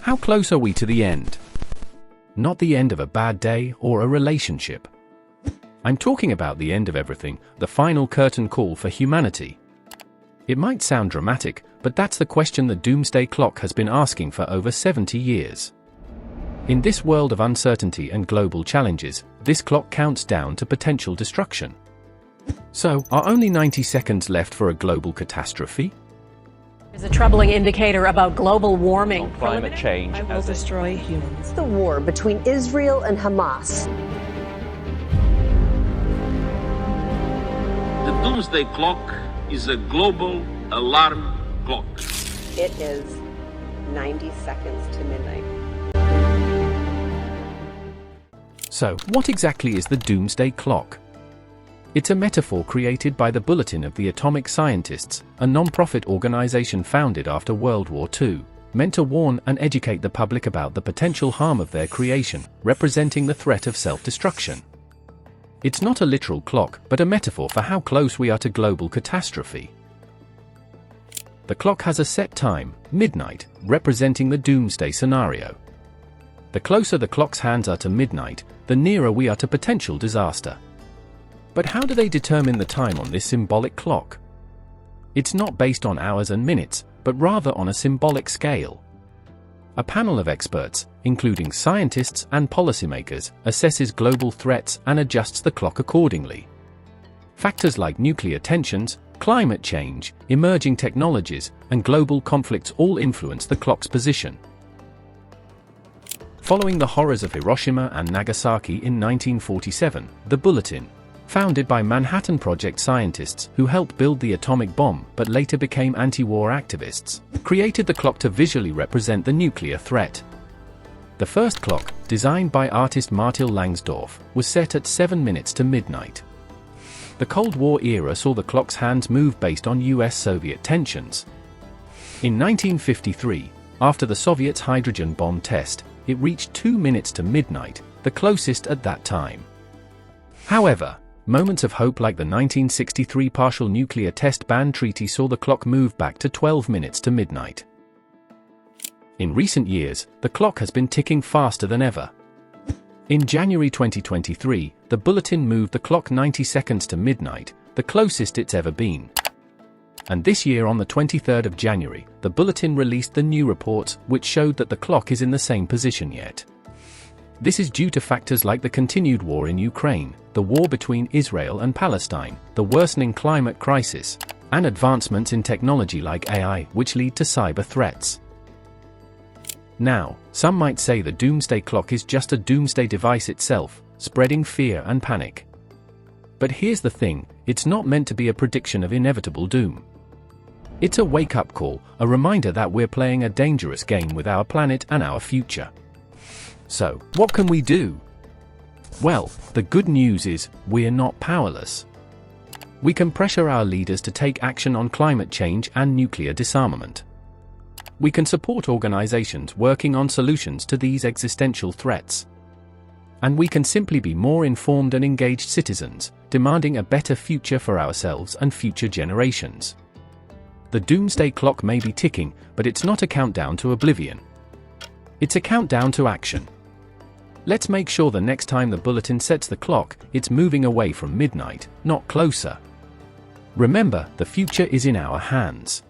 How close are we to the end? Not the end of a bad day or a relationship. I'm talking about the end of everything, the final curtain call for humanity. It might sound dramatic, but that's the question the Doomsday Clock has been asking for over 70 years. In this world of uncertainty and global challenges, this clock counts down to potential destruction. So, are only 90 seconds left for a global catastrophe? Is a troubling indicator about global warming. Climate change will destroy humans. The war between Israel and Hamas. The Doomsday Clock is a global alarm clock. It is 90 seconds to midnight. So, what exactly is the Doomsday Clock? It's a metaphor created by the Bulletin of the Atomic Scientists, a non-profit organization founded after World War II, meant to warn and educate the public about the potential harm of their creation, representing the threat of self-destruction. It's not a literal clock, but a metaphor for how close we are to global catastrophe. The clock has a set time, midnight, representing the doomsday scenario. The closer the clock's hands are to midnight, the nearer we are to potential disaster. But how do they determine the time on this symbolic clock? It's not based on hours and minutes, but rather on a symbolic scale. A panel of experts, including scientists and policymakers, assesses global threats and adjusts the clock accordingly. Factors like nuclear tensions, climate change, emerging technologies, and global conflicts all influence the clock's position. Following the horrors of Hiroshima and Nagasaki in 1947, the Bulletin, founded by Manhattan Project scientists who helped build the atomic bomb but later became anti-war activists, created the clock to visually represent the nuclear threat. The first clock, designed by artist Martil Langsdorff, was set at 7 minutes to midnight. The Cold War era saw the clock's hands move based on US-Soviet tensions. In 1953, after the Soviets' hydrogen bomb test, it reached 2 minutes to midnight, the closest at that time. However, moments of hope like the 1963 partial nuclear test ban treaty saw the clock move back to 12 minutes to midnight. In recent years, the clock has been ticking faster than ever. In January 2023, the Bulletin moved the clock 90 seconds to midnight, the closest it's ever been. And this year on the 23rd of January, the Bulletin released the new reports which showed that the clock is in the same position yet. This is due to factors like the continued war in Ukraine, the war between Israel and Palestine, the worsening climate crisis, and advancements in technology like AI which lead to cyber threats. Now, some might say the Doomsday Clock is just a doomsday device itself, spreading fear and panic. But here's the thing, it's not meant to be a prediction of inevitable doom. It's a wake-up call, a reminder that we're playing a dangerous game with our planet and our future. So, what can we do? Well, the good news is, we're not powerless. We can pressure our leaders to take action on climate change and nuclear disarmament. We can support organizations working on solutions to these existential threats. And we can simply be more informed and engaged citizens, demanding a better future for ourselves and future generations. The Doomsday Clock may be ticking, but it's not a countdown to oblivion. It's a countdown to action. Let's make sure the next time the Bulletin sets the clock, it's moving away from midnight, not closer. Remember, the future is in our hands.